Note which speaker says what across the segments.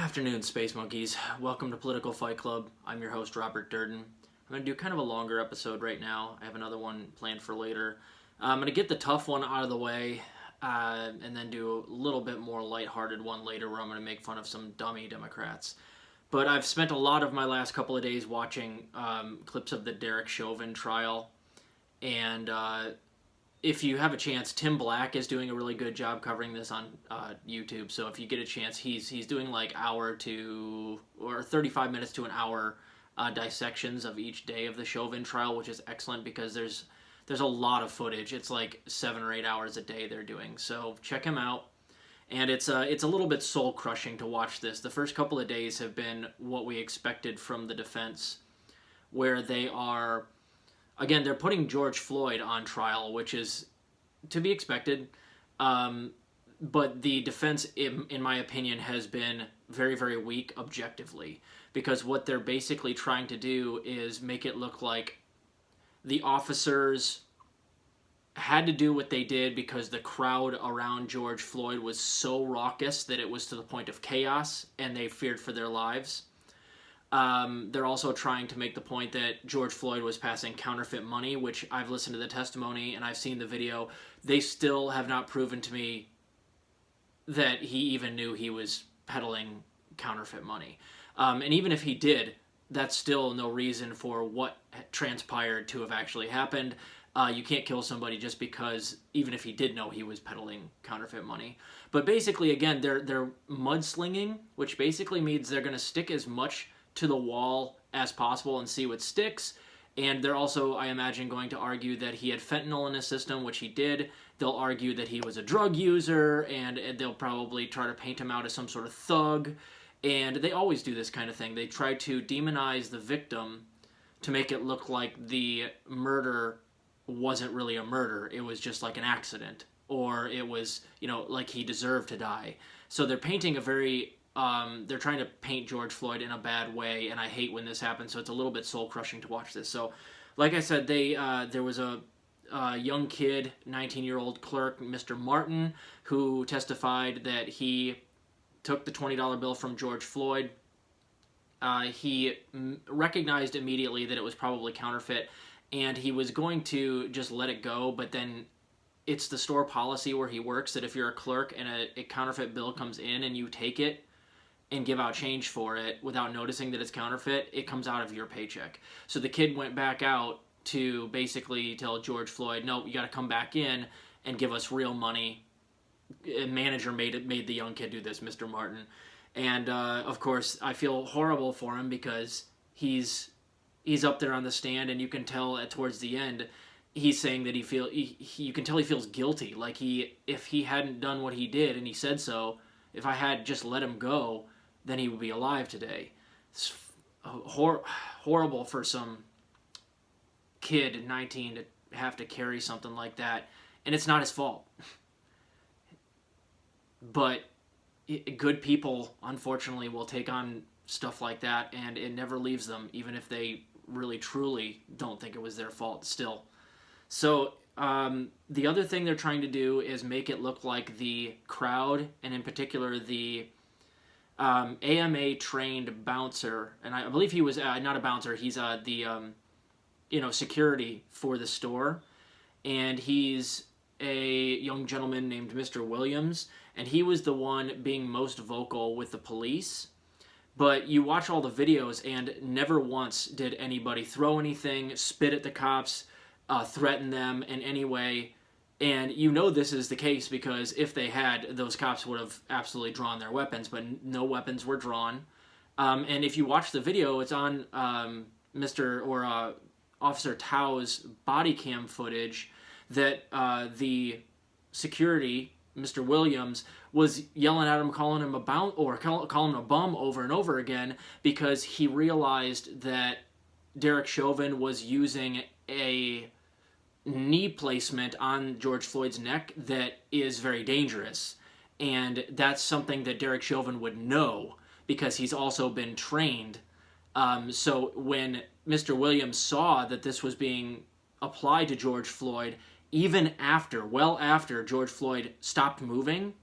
Speaker 1: Afternoon, Space Monkeys. Welcome to Political Fight Club. I'm your host, Robert Durden. I'm going to do kind of a longer episode right now. I have another one planned for later. I'm going to get the tough one out of the way, and then do a little bit more lighthearted one later where I'm going to make fun of some dummy Democrats. But I've spent a lot of my last couple of days watching clips of the Derek Chauvin trial, and if you have a chance, Tim Black is doing a really good job covering this on YouTube. So if you get a chance, he's doing like hour to or 35 minutes to an hour dissections of each day of the Chauvin trial, which is excellent because there's a lot of footage. It's like 7 or 8 hours a day they're doing. So check him out. And it's a little bit soul crushing to watch this. The first couple of days have been what we expected from the defense, where they are. Again, they're putting George Floyd on trial, which is to be expected. But the defense, in my opinion, has been very, very weak objectively. Because what they're basically trying to do is make it look like the officers had to do what they did because the crowd around George Floyd was so raucous that it was to the point of chaos and they feared for their lives. They're also trying to make the point that George Floyd was passing counterfeit money, which I've listened to the testimony and I've seen the video. They still have not proven to me that he even knew he was peddling counterfeit money. And even if he did, that's still no reason for what transpired to have actually happened. You can't kill somebody just because, even if he did know he was peddling counterfeit money. But basically, again, they're mudslinging, which basically means they're going to stick as much to the wall as possible and see what sticks. And they're also, I imagine, going to argue that he had fentanyl in his system, which he did. They'll argue that he was a drug user, and they'll probably try to paint him out as some sort of thug. And they always do this kind of thing. They try to demonize the victim to make it look like the murder wasn't really a murder. It was just like an accident. Or it was, like he deserved to die. So they're painting a very... they're trying to paint George Floyd in a bad way, and I hate when this happens, so it's a little bit soul-crushing to watch this. So, like I said, there was a young kid, 19-year-old clerk, Mr. Martin, who testified that he took the $20 bill from George Floyd. He recognized immediately that it was probably counterfeit, and he was going to just let it go, but then it's the store policy where he works that if you're a clerk and a counterfeit bill comes in and you take it, and give out change for it without noticing that it's counterfeit, it comes out of your paycheck. So the kid went back out to basically tell George Floyd, no, you got to come back in and give us real money. A manager made the young kid do this, Mr. Martin. And of course, I feel horrible for him because he's up there on the stand, and you can tell towards the end, he's saying that you can tell he feels guilty. Like if he hadn't done what he did, and he said so, if I had just let him go, then he would be alive today. It's horrible for some kid at 19 to have to carry something like that, and it's not his fault. But good people, unfortunately, will take on stuff like that, and it never leaves them, even if they really, truly don't think it was their fault still. So the other thing they're trying to do is make it look like the crowd, and in particular the AMA-trained bouncer, and I believe he was not a bouncer, he's the security for the store, and he's a young gentleman named Mr. Williams, and he was the one being most vocal with the police. But you watch all the videos, and never once did anybody throw anything, spit at the cops, threaten them in any way. And this is the case because if they had, those cops would have absolutely drawn their weapons, but no weapons were drawn. And if you watch the video, it's on Officer Tao's body cam footage that the security, Mr. Williams, was yelling at him, calling him calling him a bum over and over again because he realized that Derek Chauvin was using a knee placement on George Floyd's neck that is very dangerous. And that's something that Derek Chauvin would know because he's also been trained. So when Mr. Williams saw that this was being applied to George Floyd, even after George Floyd stopped moving,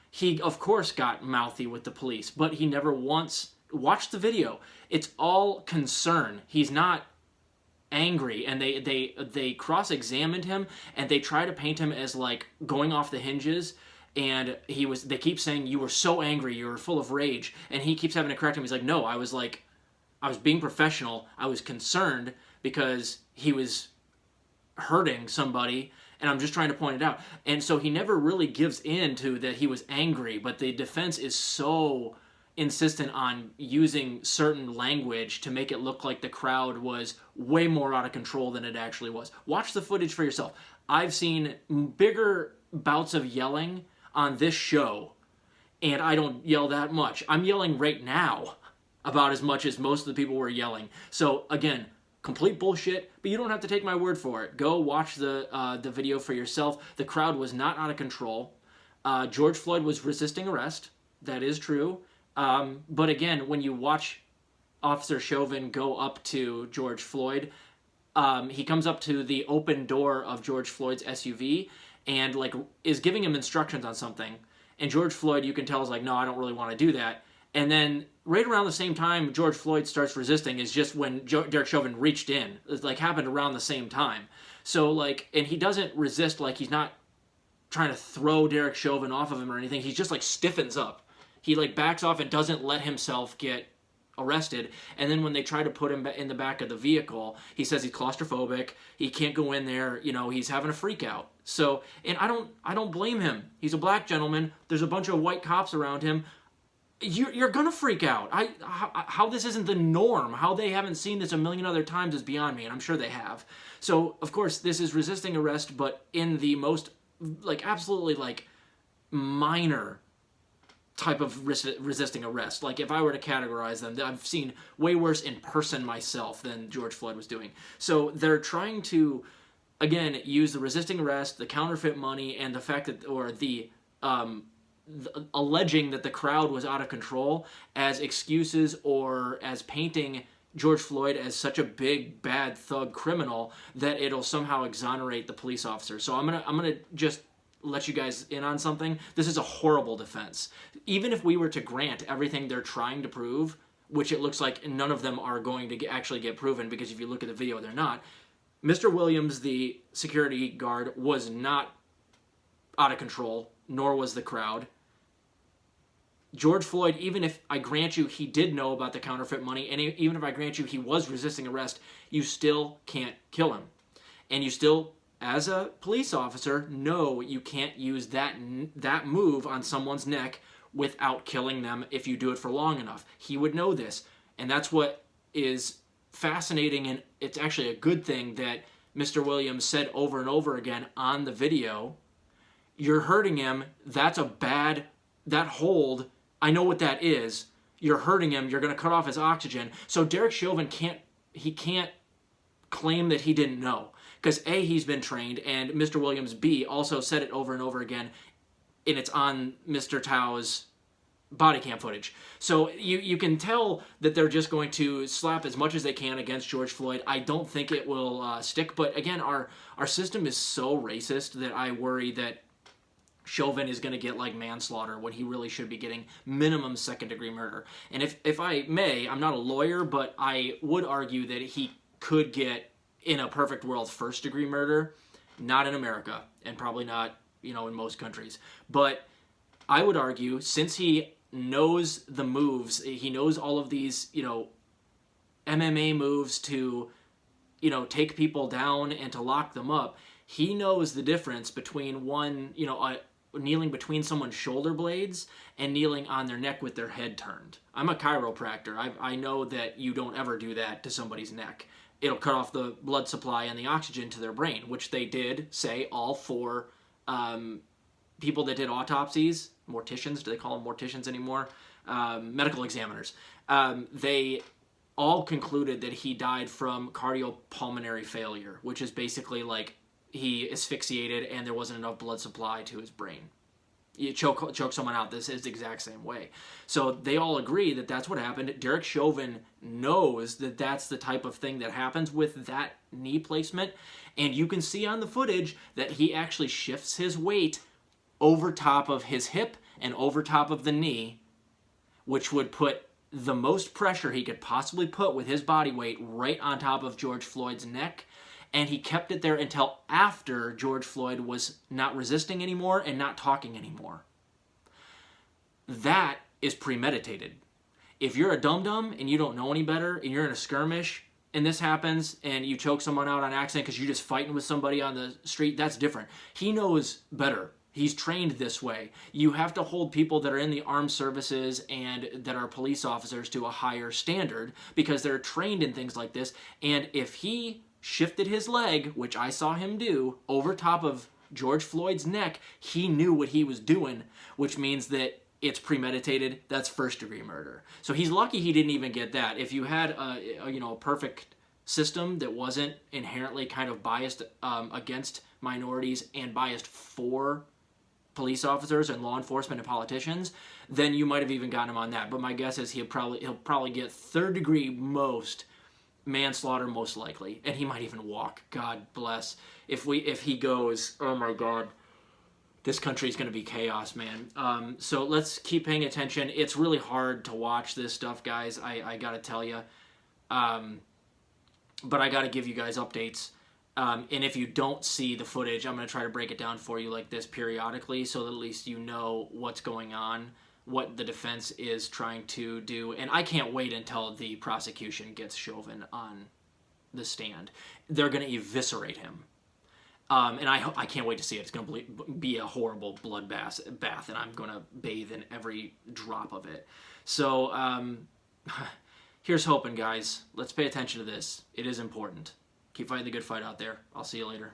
Speaker 1: He, of course, got mouthy with the police, but he never once watched the video. It's all concern. He's not angry, and they cross-examined him, and they try to paint him as like going off the hinges, and they keep saying, you were so angry, you were full of rage, and he keeps having to correct him. He's like, no, I was being professional. I was concerned because he was hurting somebody, and I'm just trying to point it out. And so he never really gives in to that he was angry, but the defense is so insistent on using certain language to make it look like the crowd was way more out of control than it actually was. Watch the footage for yourself. I've seen bigger bouts of yelling on this show, and I don't yell that much. I'm yelling right now about as much as most of the people were yelling. So again, complete bullshit, but you don't have to take my word for it. Go watch the video for yourself. The crowd was not out of control. George Floyd was resisting arrest. That is true. But again, when you watch Officer Chauvin go up to George Floyd, he comes up to the open door of George Floyd's SUV and like is giving him instructions on something. And George Floyd, you can tell, is like, no, I don't really want to do that. And then right around the same time George Floyd starts resisting is just when Derek Chauvin reached in. It like happened around the same time. So like, and he doesn't resist, like he's not trying to throw Derek Chauvin off of him or anything. He just like stiffens up. He like backs off and doesn't let himself get arrested. And then when they try to put him in the back of the vehicle, he says he's claustrophobic. He can't go in there. You know, he's having a freak out. So, and I don't blame him. He's a black gentleman. There's a bunch of white cops around him. You're gonna freak out. How this isn't the norm, how they haven't seen this a million other times is beyond me, and I'm sure they have. So, of course, this is resisting arrest, but in the most, like, absolutely, like, minor type of resisting arrest. Like, if I were to categorize them, I've seen way worse in person myself than George Floyd was doing. So, they're trying to, again, use the resisting arrest, the counterfeit money, and the fact that, or the alleging that the crowd was out of control as excuses or as painting George Floyd as such a big, bad thug criminal that it'll somehow exonerate the police officer. So I'm gonna just let you guys in on something. This is a horrible defense. Even if we were to grant everything they're trying to prove, which it looks like none of them are going to actually get proven, because if you look at the video, they're not. Mr. Williams, the security guard, was not out of control, nor was the crowd. George Floyd, even if I grant you he did know about the counterfeit money, and even if I grant you he was resisting arrest, you still can't kill him. And you still, as a police officer, know you can't use that move on someone's neck without killing them if you do it for long enough. He would know this. And that's what is fascinating, and it's actually a good thing that Mr. Williams said over and over again on the video. You're hurting him. That's a bad, that hold, I know what that is. You're hurting him. You're going to cut off his oxygen. So Derek Chauvin can't claim that he didn't know. Because A, he's been trained, and Mr. Williams, B, also said it over and over again, and it's on Mr. Tao's body cam footage. So you can tell that they're just going to slap as much as they can against George Floyd. I don't think it will stick. But again, our system is so racist that I worry that Chauvin is going to get like manslaughter when he really should be getting minimum second-degree murder. And if I may, I'm not a lawyer, but I would argue that he could get, in a perfect world, first-degree murder. Not in America, and probably not, in most countries. But I would argue, since he knows the moves, he knows all of these, MMA moves to, take people down and to lock them up, he knows the difference between one, kneeling between someone's shoulder blades and kneeling on their neck with their head turned. I'm a chiropractor. I know that you don't ever do that to somebody's neck. It'll cut off the blood supply and the oxygen to their brain, which they did say all four people that did autopsies, morticians, do they call them morticians anymore? Medical examiners. They all concluded that he died from cardiopulmonary failure, which is basically like he asphyxiated and there wasn't enough blood supply to his brain. You choke someone out, this is the exact same way. So they all agree that that's what happened. Derek Chauvin knows that that's the type of thing that happens with that knee placement. And you can see on the footage that he actually shifts his weight over top of his hip and over top of the knee, which would put the most pressure he could possibly put with his body weight right on top of George Floyd's neck. And he kept it there until after George Floyd was not resisting anymore and not talking anymore. That is premeditated. If you're a dum-dum and you don't know any better and you're in a skirmish and this happens and you choke someone out on accident because you're just fighting with somebody on the street, that's different. He knows better. He's trained this way. You have to hold people that are in the armed services and that are police officers to a higher standard because they're trained in things like this. And if he shifted his leg, which I saw him do, over top of George Floyd's neck, he knew what he was doing, which means that it's premeditated. That's first-degree murder. So he's lucky he didn't even get that. If you had a perfect system that wasn't inherently kind of biased against minorities and biased for police officers and law enforcement and politicians, then you might have even gotten him on that. But my guess is he'll probably get third-degree most, manslaughter most likely, and he might even walk. God bless. If he goes, oh my God, this country is going to be chaos, man. So let's keep paying attention. It's really hard to watch this stuff, guys. I got to tell you. But I got to give you guys updates. And if you don't see the footage, I'm going to try to break it down for you like this periodically so that at least you know what's going on, what the defense is trying to do. And I can't wait until the prosecution gets Chauvin on the stand. They're going to eviscerate him. And I can't wait to see it. It's going to be a horrible bloodbath, and I'm going to bathe in every drop of it. So here's hoping, guys. Let's pay attention to this. It is important. Keep fighting the good fight out there. I'll see you later.